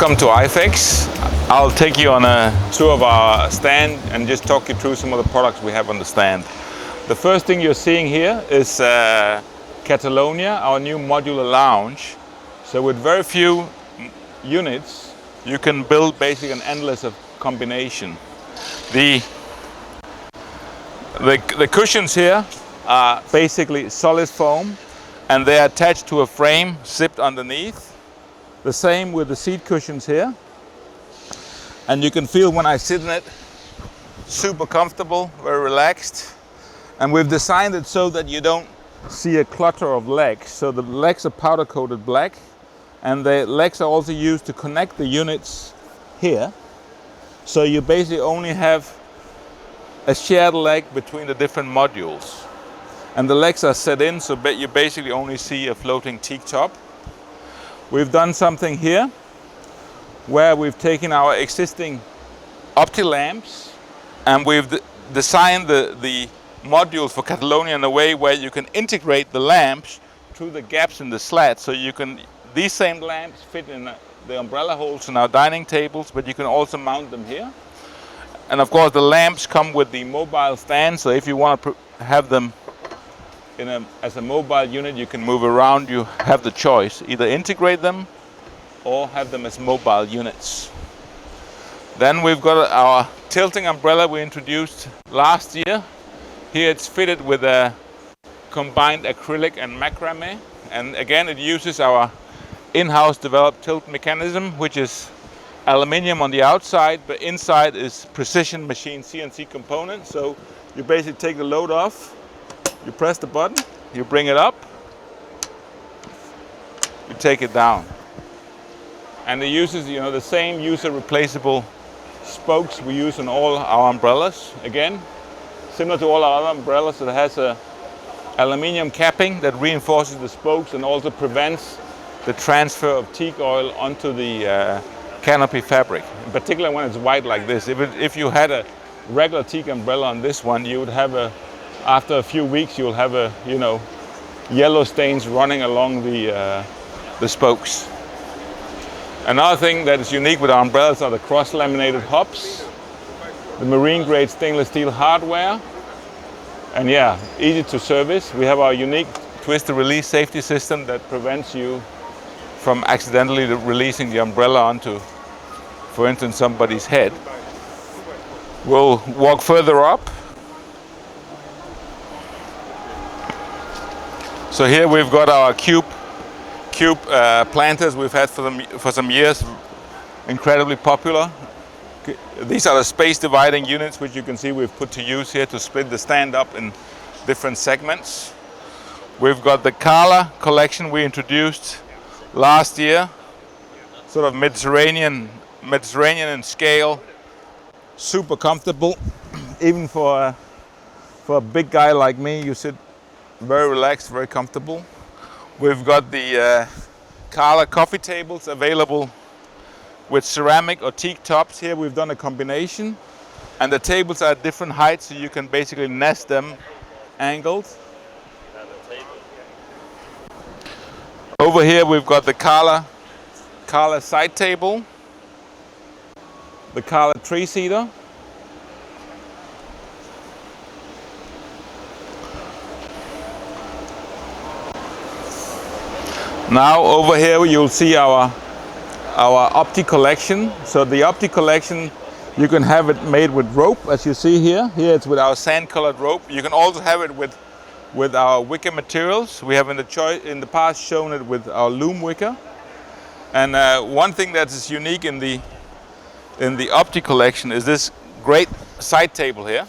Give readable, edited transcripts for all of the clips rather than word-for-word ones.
Welcome to IFEX. I'll take you on a tour of our stand and just talk you through some of the products we have on the stand. The first thing you're seeing here is Catalonia, our new modular lounge. So with very few units, you can build basically an endless combination. The cushions here are basically solid foam, and they're attached to a frame zipped underneath. The same with the seat cushions here. And you can feel when I sit in it, super comfortable, very relaxed. And we've designed it so that you don't see a clutter of legs. So the legs are powder coated black, and the legs are also used to connect the units here. So you basically only have a shared leg between the different modules. And the legs are set in, so you basically only see a floating teak top. We've done something here where we've taken our existing opti lamps and we've designed the modules for Catalonia in a way where you can integrate the lamps through the gaps in the slat. So you can, these same lamps fit in the umbrella holes in our dining tables, but you can also mount them here. And of course the lamps come with the mobile stand, so if you want to have them as a mobile unit, you can move around. You have the choice, either integrate them or have them as mobile units. Then we've got our tilting umbrella we introduced last year. Here it's fitted with a combined acrylic and macrame, and again it uses our in-house developed tilt mechanism, which is aluminium on the outside, but inside is precision machine CNC components. So you basically take the load off, you press the button, you bring it up, you take it down. And it uses, the same user replaceable spokes we use on all our umbrellas. Again, similar to all our other umbrellas, it has a aluminium capping that reinforces the spokes and also prevents the transfer of teak oil onto the canopy fabric, in particular when it's white like this. If you had a regular teak umbrella on this one, you would have after a few weeks, you'll have yellow stains running along the spokes. Another thing that is unique with our umbrellas are the cross-laminated hubs, the marine-grade stainless steel hardware, and yeah, easy to service. We have our unique twist-to-release safety system that prevents you from accidentally releasing the umbrella onto, for instance, somebody's head. We'll walk further up. So here we've got our cube planters we've had for some years, incredibly popular. These are the space dividing units which you can see we've put to use here to split the stand up in different segments. We've got the Kala collection we introduced last year, sort of Mediterranean in scale, super comfortable. Even for a big guy like me, you sit very relaxed, very comfortable. We've got the Kala coffee tables available with ceramic or teak tops. Here we've done a combination, and the tables are at different heights, so you can basically nest them angled. Over here we've got the Kala side table, the Kala three-seater. Now over here you'll see our opti collection. So the opti collection, you can have it made with rope, as you see here. Here it's with our sand colored rope. You can also have it with our wicker materials. We have in the past shown it with our loom wicker. And one thing that is unique in the opti collection is this great side table here.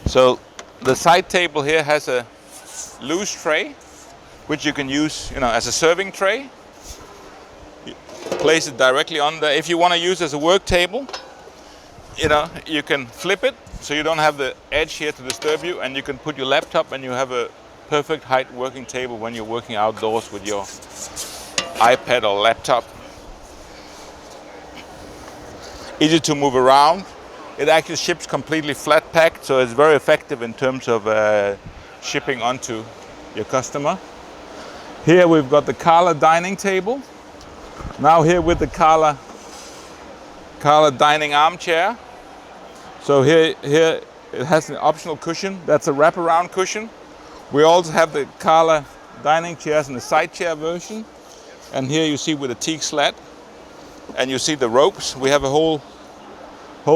So the side table here has a loose tray, which you can use, as a serving tray. You place it directly on there. If you want to use it as a work table, you can flip it so you don't have the edge here to disturb you, and you can put your laptop and you have a perfect height working table when you're working outdoors with your iPad or laptop. Easy to move around. It actually ships completely flat packed, so it's very effective in terms of shipping onto your customer. Here we've got the Kala dining table. Now here with the Carla dining armchair. So here it has an optional cushion. That's a wraparound cushion. We also have the Carla dining chairs in the side chair version. And here you see with a teak slat. And you see the ropes. We have a whole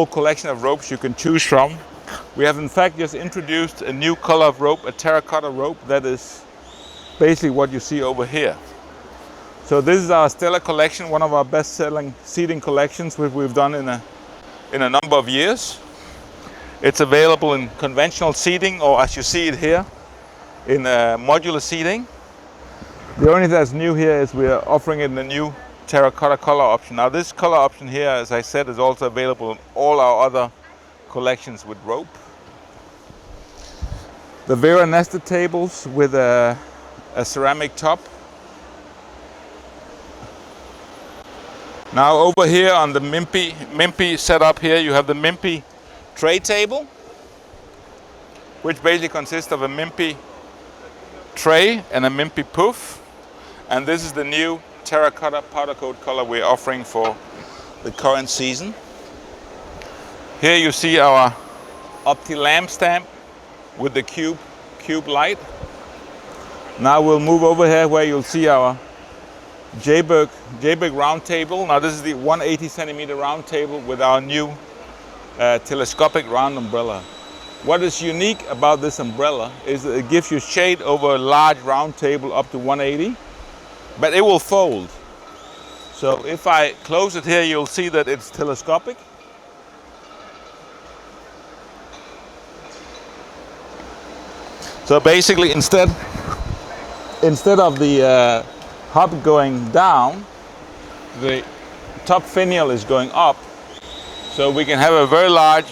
collection of ropes you can choose from. We have in fact just introduced a new color of rope, a terracotta rope, that is basically what you see over here. So this is our Stellar collection, one of our best-selling seating collections which we've done in a number of years. It's available in conventional seating, or as you see it here, in modular seating. The only thing that's new here is we are offering it in a new terracotta color option. Now this color option here, as I said, is also available in all our other collections with rope. The Vera nested tables with a ceramic top. Now over here on the Mimpy setup here, you have the Mimpy tray table, which basically consists of a Mimpy tray and a Mimpy poof. And this is the new terracotta powder coat color we're offering for the current season. Here you see our Opti lamp stamp with the cube light. Now we'll move over here where you'll see our J-Berg round table. Now this is the 180 centimeter round table with our new telescopic round umbrella. What is unique about this umbrella is that it gives you shade over a large round table up to 180, but it will fold. So if I close it here, you'll see that it's telescopic. So basically instead of the hub going down, the top finial is going up. So we can have a very large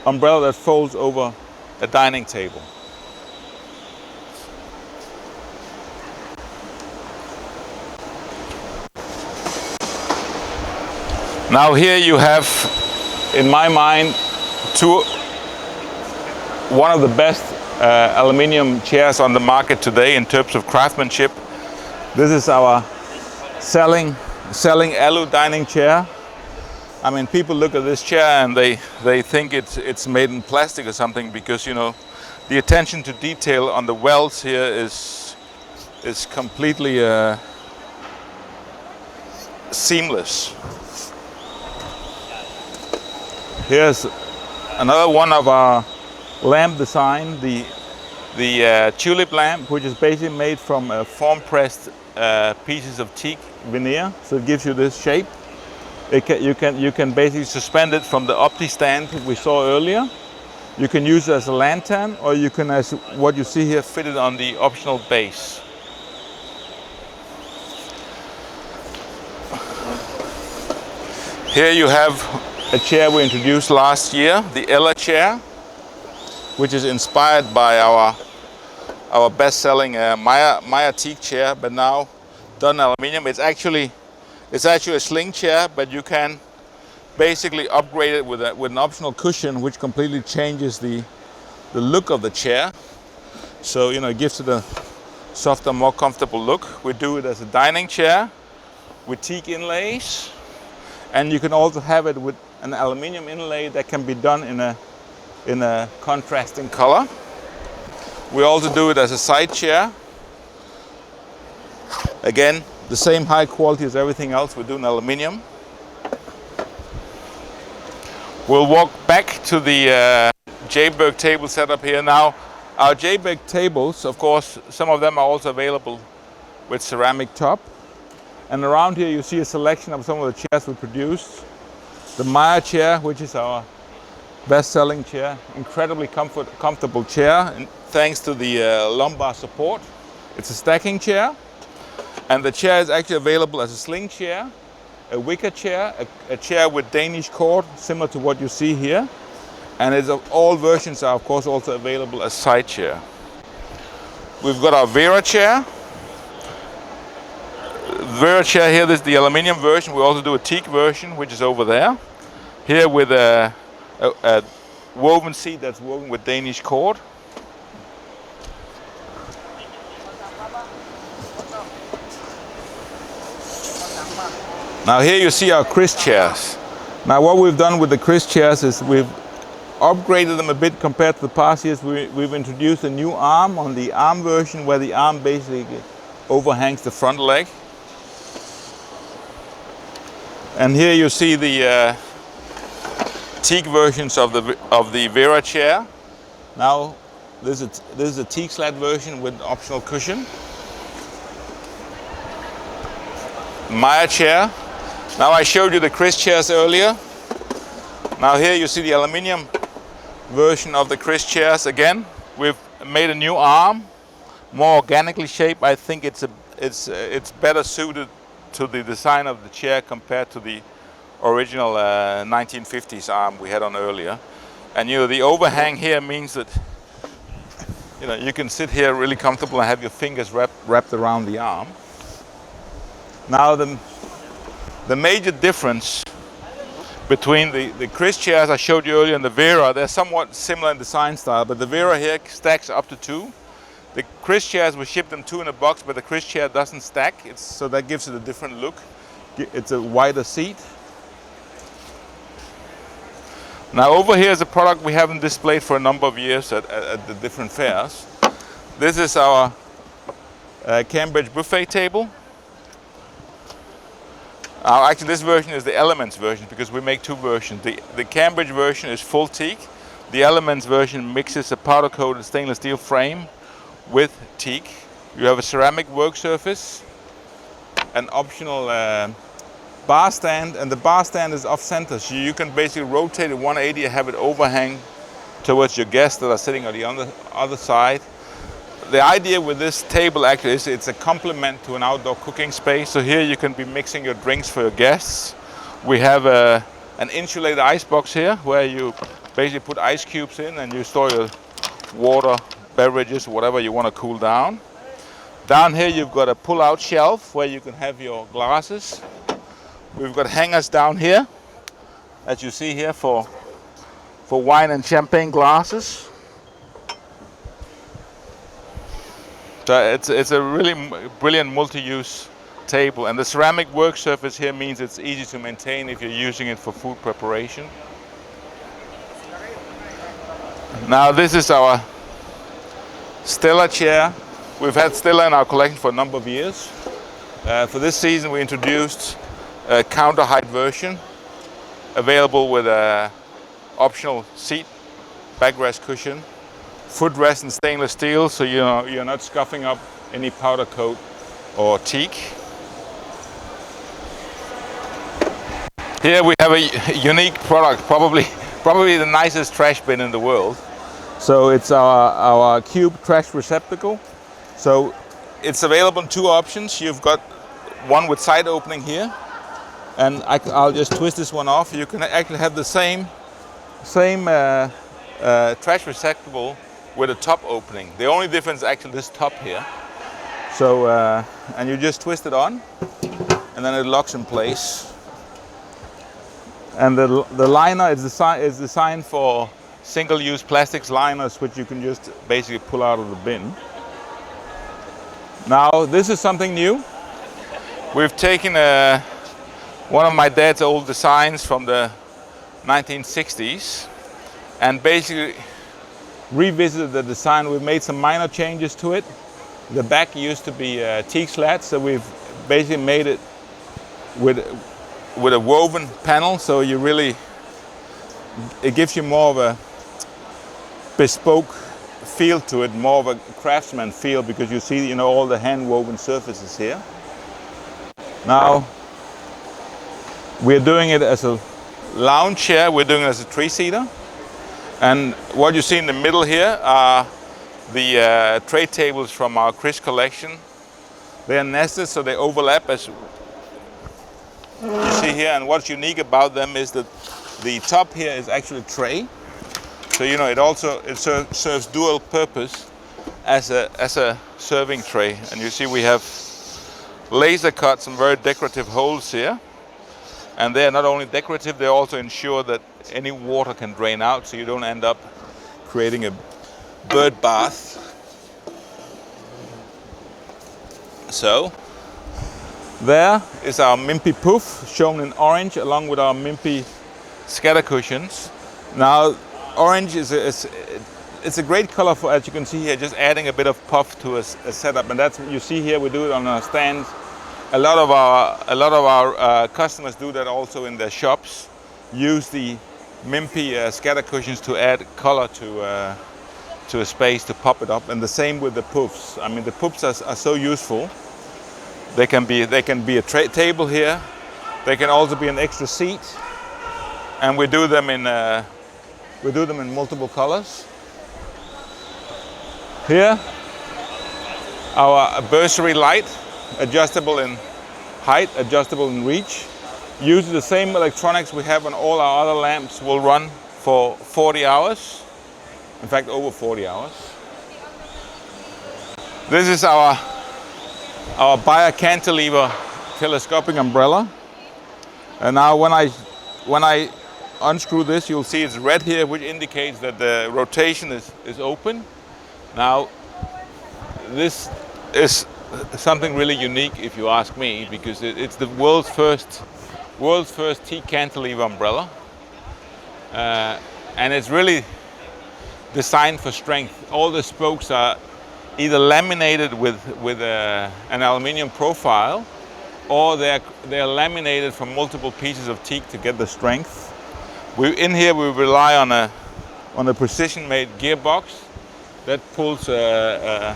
umbrella that folds over a dining table. Now here you have, in my mind, one of the best aluminium chairs on the market today in terms of craftsmanship. This is our selling alu dining chair. I mean, people look at this chair and they think it's made in plastic or something, because you know the attention to detail on the welds here is completely seamless. Here's another one of our lamp design, the tulip lamp, which is basically made from form pressed pieces of teak veneer, so it gives you this shape. You can basically suspend it from the Opti stand we saw earlier. You can use it as a lantern, or you can, as what you see here, fit it on the optional base. Here you have a chair we introduced last year, the Ella chair, which is inspired by our best-selling Maya teak chair, but now done in aluminium. It's actually a sling chair, but you can basically upgrade it with an optional cushion, which completely changes the look of the chair. So you know, it gives it a softer, more comfortable look. We do it as a dining chair with teak inlays, and you can also have it with an aluminium inlay that can be done in a contrasting color. We also do it as a side chair. Again, the same high quality as everything else we do in aluminium. We'll walk back to the J-Berg table setup here. Now, our J-Berg tables, of course, some of them are also available with ceramic top. And around here you see a selection of some of the chairs we produced. The Maya chair, which is our best-selling chair, incredibly comfortable chair, and thanks to the lumbar support. It's a stacking chair, and the chair is actually available as a sling chair, a wicker chair, a chair with Danish cord, similar to what you see here, and all versions are of course also available as side chair. We've got our Vera chair. Vera chair here, this is the aluminium version. We also do a teak version, which is over there. Here with a woven seat that's woven with Danish cord. Now here you see our Chris chairs. Now what we've done with the Chris chairs is we've upgraded them a bit compared to the past years. We've introduced a new arm on the arm version where the arm basically overhangs the front leg. And here you see the teak versions of the Vera chair. Now this is a teak slat version with an optional cushion. Maya chair. Now I showed you the Chris chairs earlier. Now here you see the aluminium version of the Chris chairs again. We've made a new arm, more organically shaped. I think it's better suited to the design of the chair compared to the original 1950s arm we had on earlier. And the overhang here means that you can sit here really comfortable and have your fingers wrapped around the arm. Now the major difference between the Chris chairs I showed you earlier and the Vera, they're somewhat similar in design style, but the Vera here stacks up to 2. The Chris chairs were shipped in 2 in a box, but the Chris chair doesn't stack, so that gives it a different look. It's a wider seat. Now over here is a product we haven't displayed for a number of years at the different fairs. This is our Cambridge buffet table. Actually, this version is the Elements version because we make 2 versions. The Cambridge version is full teak. The Elements version mixes a powder-coated stainless steel frame with teak. You have a ceramic work surface, an optional bar stand, and the bar stand is off-center, so you can basically rotate it 180 and have it overhang towards your guests that are sitting on the other side. The idea with this table actually is it's a complement to an outdoor cooking space. So here you can be mixing your drinks for your guests. We have an insulated ice box here where you basically put ice cubes in and you store your water, beverages, whatever you want to cool down. Down here you've got a pull-out shelf where you can have your glasses. We've got hangers down here, as you see here, for wine and champagne glasses. So it's a really brilliant multi-use table, and the ceramic work surface here means it's easy to maintain if you're using it for food preparation. Now this is our Stella chair. We've had Stella in our collection for a number of years. For this season we introduced a counter height version available with a optional seat, backrest cushion, footrest in stainless steel, so you're not scuffing up any powder coat or teak. Here we have a unique product, probably the nicest trash bin in the world. So it's our cube trash receptacle. So it's available in 2 options. You've got one with side opening here, and I'll just twist this one off. You can actually have the same trash receptacle with a top opening. The only difference is actually this top here. So, and you just twist it on, and then it locks in place. And the liner is designed for single-use plastics liners, which you can just basically pull out of the bin. Now, this is something new. We've taken one of my dad's old designs from the 1960s and basically revisited the design. We've made some minor changes to it. The back used to be teak slats, so we've basically made it with a woven panel, so it gives you more of a bespoke feel to it, more of a craftsman feel, because you see all the hand woven surfaces here. Now we're doing it as a lounge chair, we're doing it as a 3-seater. And what you see in the middle here are the tray tables from our Chris collection. They are nested, so they overlap, as you see here. And what's unique about them is that the top here is actually tray. So it serves dual purpose as a serving tray. And you see we have laser cut some very decorative holes here. And they are not only decorative, they also ensure that any water can drain out, so you don't end up creating a bird bath. So There is our Mimpy Poof, shown in orange, along with our Mimpy scatter cushions. Now, orange is it's a great color for, as you can see here, just adding a bit of puff to a setup, and that's what you see here. We do it on our stands. A lot of our customers do that also in their shops. Use the Mimpy scatter cushions to add color to a space, to pop it up, and the same with the poofs. I mean, the poofs are so useful. They can be a table here. They can also be an extra seat, and we do them in multiple colors. Here, our bursary light, adjustable in height, adjustable in reach. Uses the same electronics we have on all our other lamps. Will run for 40 hours. In fact, over 40 hours. This is our Baya Cantilever telescopic umbrella. And now when I unscrew this, you'll see it's red here, which indicates that the rotation is open. Now, this is something really unique, if you ask me, because it's the world's first teak cantilever umbrella, and it's really designed for strength. All the spokes are either laminated with an aluminium profile, or they're laminated from multiple pieces of teak to get the strength. In here we rely on a precision-made gearbox that pulls a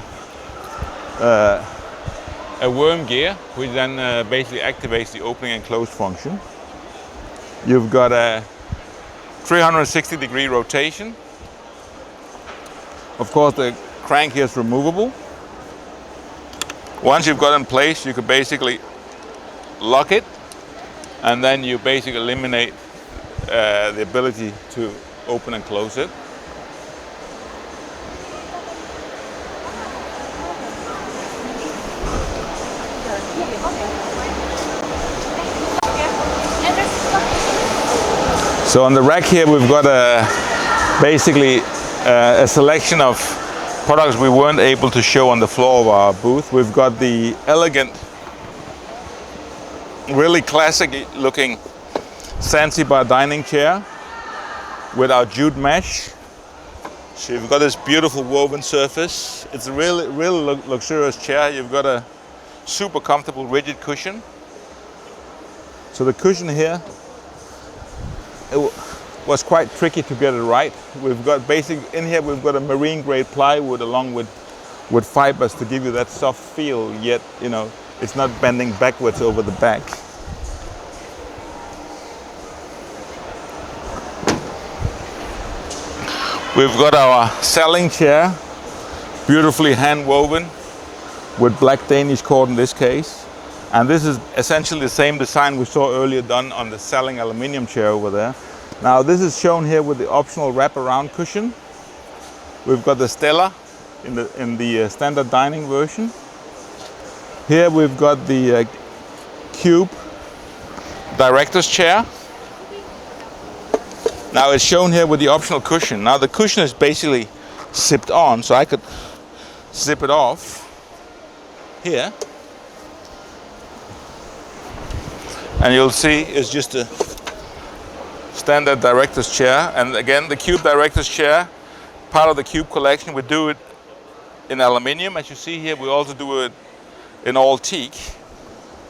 worm gear, which then basically activates the opening and close function. You've got a 360-degree rotation. Of course, the crank here is removable. Once you've got it in place, you can basically lock it, and then you basically eliminate the ability to open and close it. So on the rack here, we've got basically a selection of products we weren't able to show on the floor of our booth. We've got the elegant, really classic looking Zanzibar dining chair with our jute mesh. So you've got this beautiful woven surface. It's a really luxurious chair. You've got a super comfortable rigid cushion. So the cushion here, it was quite tricky to get it right. We've got in here we've got a marine grade plywood along with fibers to give you that soft feel, yet it's not bending backwards over the back. We've got our sailing chair, beautifully hand woven with black Danish cord in this case. And this is essentially the same design we saw earlier done on the sailing aluminium chair over there. Now this is shown here with the optional wraparound cushion. We've got the Stella in the standard dining version. Here we've got the cube director's chair. Now it's shown here with the optional cushion. Now the cushion is basically zipped on, so I could zip it off here. And you'll see it's just a standard director's chair. And again, the cube director's chair, part of the cube collection, we do it in aluminium. As you see here, we also do it in all teak.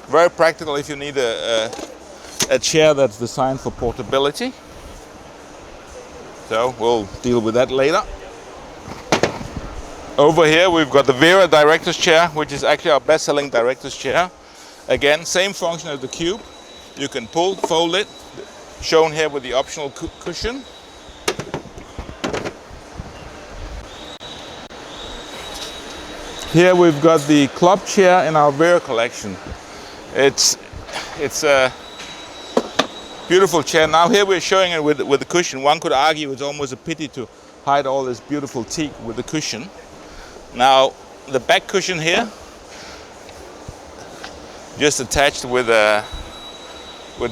Very practical if you need a chair that's designed for portability. So we'll deal with that later. Over here we've got the Vera director's chair, which is actually our best-selling director's chair. Again, same function as the cube. You can pull, fold it, shown here with the optional cushion. Here we've got the club chair in our Vera collection. It's a beautiful chair. Now here we're showing it with the cushion. One could argue it's almost a pity to hide all this beautiful teak with the cushion. Now the back cushion here, just attached with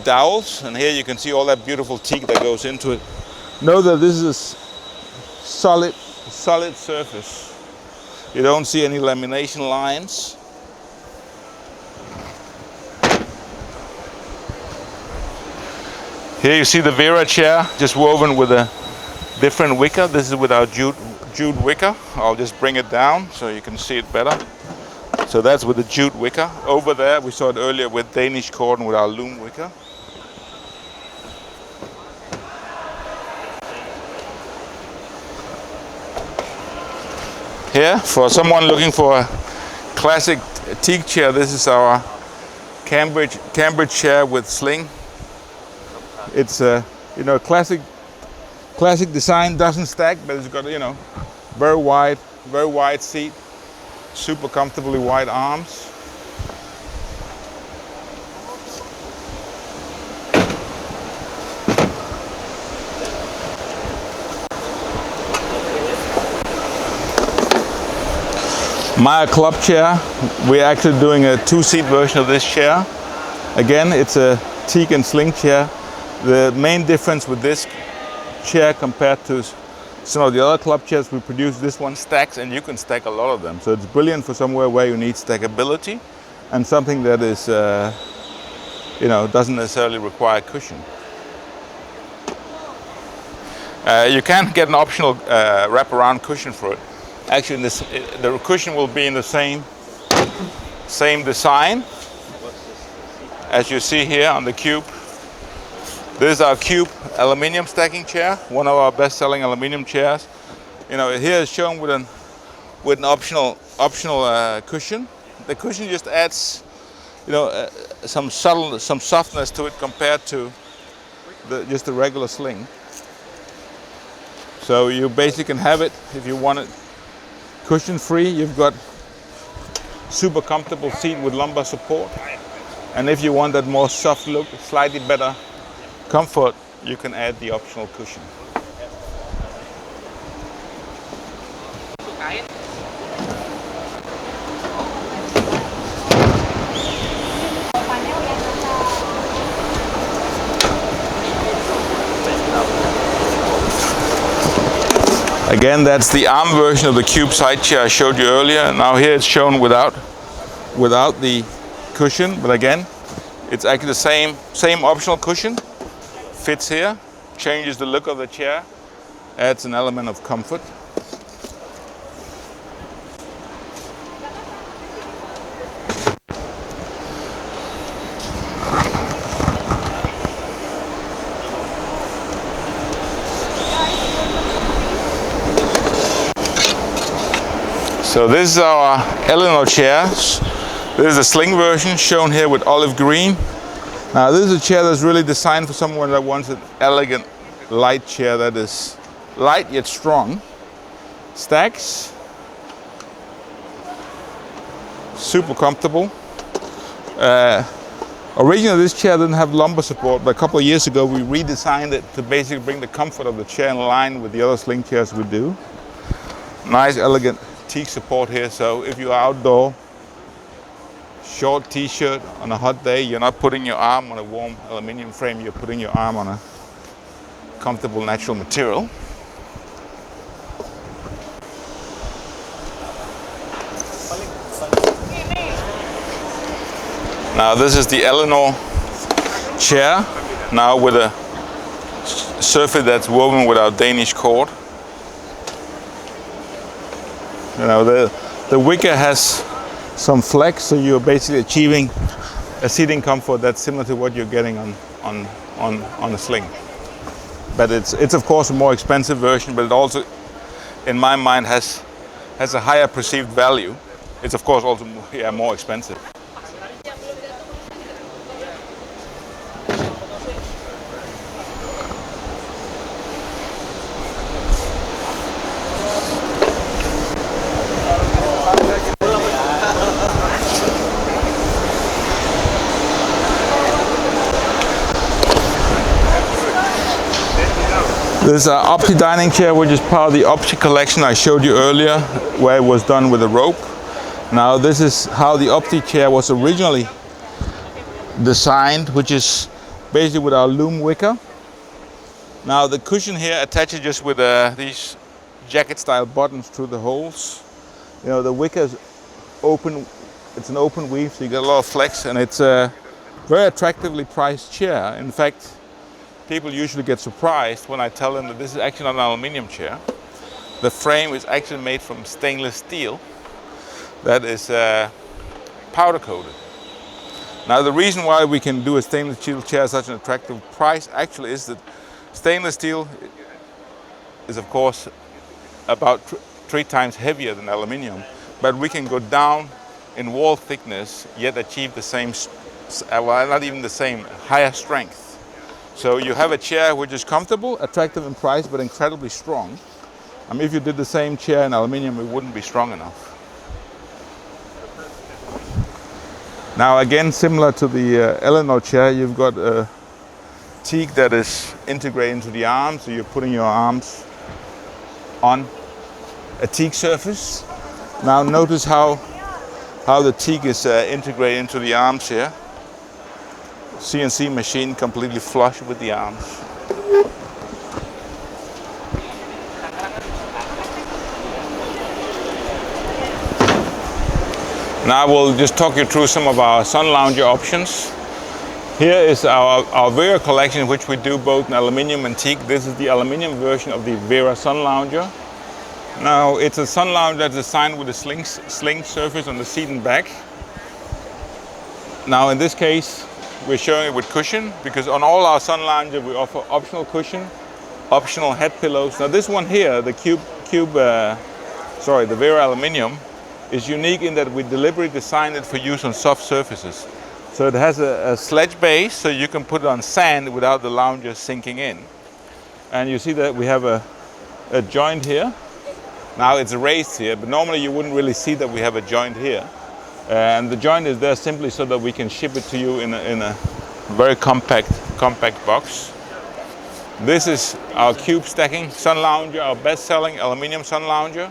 dowels, and here you can see all that beautiful teak that goes into it. Know that this is a solid surface. You don't see any lamination lines. Here you see the Vera chair, just woven with a different wicker. This is with our jute wicker. I'll just bring it down so you can see it better. So that's with the jute wicker. Over there, we saw it earlier with Danish cord and with our loom wicker. Here, for someone looking for a classic teak chair, this is our Cambridge chair with sling. It's a classic design, doesn't stack, but it's got very wide seat, super comfortably wide arms. Maya club chair. We're actually doing a two-seat version of this chair. Again, it's a teak and sling chair. The main difference with this chair compared to some of the other club chairs we produce, this one stacks, and you can stack a lot of them. So it's brilliant for somewhere where you need stackability and something that is, doesn't necessarily require cushion. You can get an optional wraparound cushion for it. Actually, the cushion will be in the same design as you see here on the Cube. This is our Cube aluminium stacking chair, one of our best-selling aluminium chairs. Here is shown with an optional cushion. The cushion just adds, some softness to it compared to just the regular sling. So you basically can have it if you want it cushion-free. You've got super comfortable seat with lumbar support, and if you want that more soft look, slightly better comfort, you can add the optional cushion. Again, that's the arm version of the Cube side chair I showed you earlier. Now here it's shown without the cushion, but again, it's actually the same optional cushion. Fits here, changes the look of the chair, adds an element of comfort. So this is our Eleanor chairs. This is the sling version shown here with olive green. Now this is a chair that's really designed for someone that wants an elegant, light chair that is light yet strong. Stacks. Super comfortable. Originally this chair didn't have lumbar support, but a couple of years ago we redesigned it to basically bring the comfort of the chair in line with the other sling chairs we do. Nice, elegant teak support here, so if you're outdoor, short t-shirt on a hot day, you're not putting your arm on a warm aluminium frame, you're putting your arm on a comfortable natural material. Now this is the Eleanor chair, now with a surface that's woven with our Danish cord. The wicker has some flex, so you're basically achieving a seating comfort that's similar to what you're getting on a sling. But it's of course a more expensive version, but it also, in my mind, has a higher perceived value. It's of course also more expensive. This is our Opti dining chair, which is part of the Opti collection I showed you earlier, where it was done with a rope. Now this is how the Opti chair was originally designed, which is basically with our loom wicker. Now the cushion here attaches just with these jacket style buttons through the holes. The wicker is open, it's an open weave, so you get a lot of flex, and it's a very attractively priced chair. In fact, people usually get surprised when I tell them that this is actually not an aluminium chair. The frame is actually made from stainless steel that is powder coated. Now the reason why we can do a stainless steel chair at such an attractive price actually is that stainless steel is of course about 3 times heavier than aluminium, but we can go down in wall thickness yet achieve the same, well, not even the same, higher strength. So you have a chair which is comfortable, attractive in price, but incredibly strong. I mean, if you did the same chair in aluminium, it wouldn't be strong enough. Now again, similar to the Eleanor chair, you've got a teak that is integrated into the arms, so you're putting your arms on a teak surface. Now notice how the teak is integrated into the arms here. CNC machine completely flush with the arms. Now we'll just talk you through some of our sun lounger options. Here is our Vera collection, in which we do both in aluminium and teak. This is the aluminium version of the Vera sun lounger. Now it's a sun lounger that's designed with a sling surface on the seat and back. Now in this case we're showing it with cushion, because on all our sun lounger we offer optional cushion, optional head pillows. Now this one here, the the Vera aluminium, is unique in that we deliberately designed it for use on soft surfaces. So it has a sledge base, so you can put it on sand without the lounger sinking in. And you see that we have a joint here. Now it's raised here, but normally you wouldn't really see that we have a joint here. And the joint is there simply so that we can ship it to you in a very compact box. This is our cube stacking sun lounger, our best-selling aluminium sun lounger.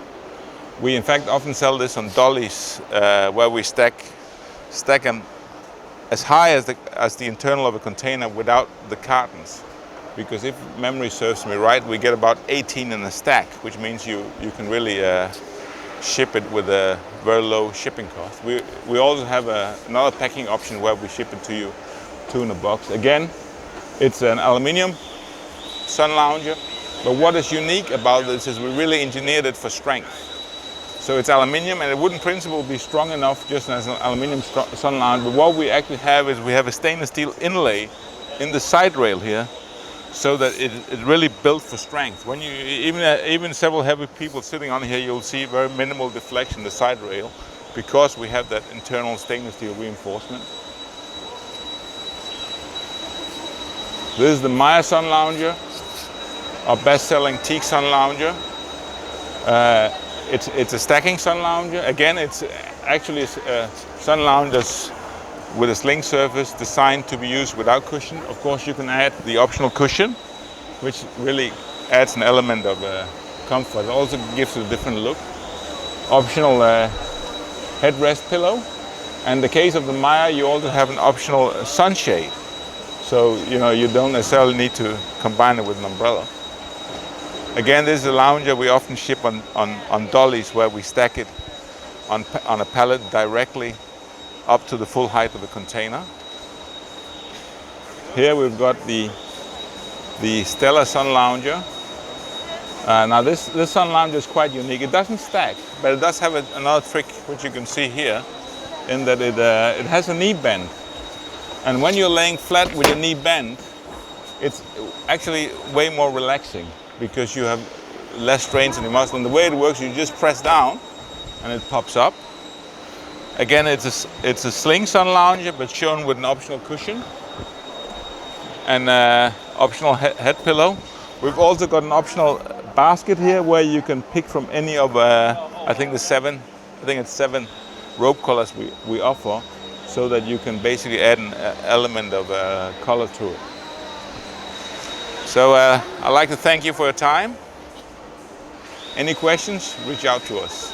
We in fact often sell this on dollies, where we stack them as high as the internal of a container without the cartons. Because if memory serves me right, we get about 18 in a stack, which means you can really ship it with a very low shipping cost. We also have another packing option where we ship it to you 2 in a box. Again, it's an aluminium sun lounger, but what is unique about this is we really engineered it for strength. So it's aluminium, and it would in principle be strong enough just as an aluminium sun lounger, but what we actually have is we have a stainless steel inlay in the side rail here, so that it really built for strength. When you even several heavy people sitting on here, you'll see very minimal deflection in the side rail, because we have that internal stainless steel reinforcement. This is the Maya sun lounger, our best-selling teak sun lounger. It's a stacking sun lounger. Again, it's actually a sun lounger with a sling surface designed to be used without cushion. Of course, you can add the optional cushion, which really adds an element of comfort. It also gives it a different look. Optional headrest pillow. And in the case of the Maya, you also have an optional sunshade. So, you don't necessarily need to combine it with an umbrella. Again, this is a lounger we often ship on dollies, where we stack it on a pallet directly up to the full height of the container. Here we've got the Stella sun lounger. Now this sun lounger is quite unique. It doesn't stack, but it does have another trick, which you can see here, in that it has a knee bend. And when you're laying flat with your knee bent, it's actually way more relaxing, because you have less strains in the muscle. And the way it works, you just press down and it pops up. Again, it's a sling sun lounger, but shown with an optional cushion and optional head pillow. We've also got an optional basket here, where you can pick from any of I think it's 7 rope colors we offer, so that you can basically add an element of color to it. So I'd like to thank you for your time. Any questions, reach out to us.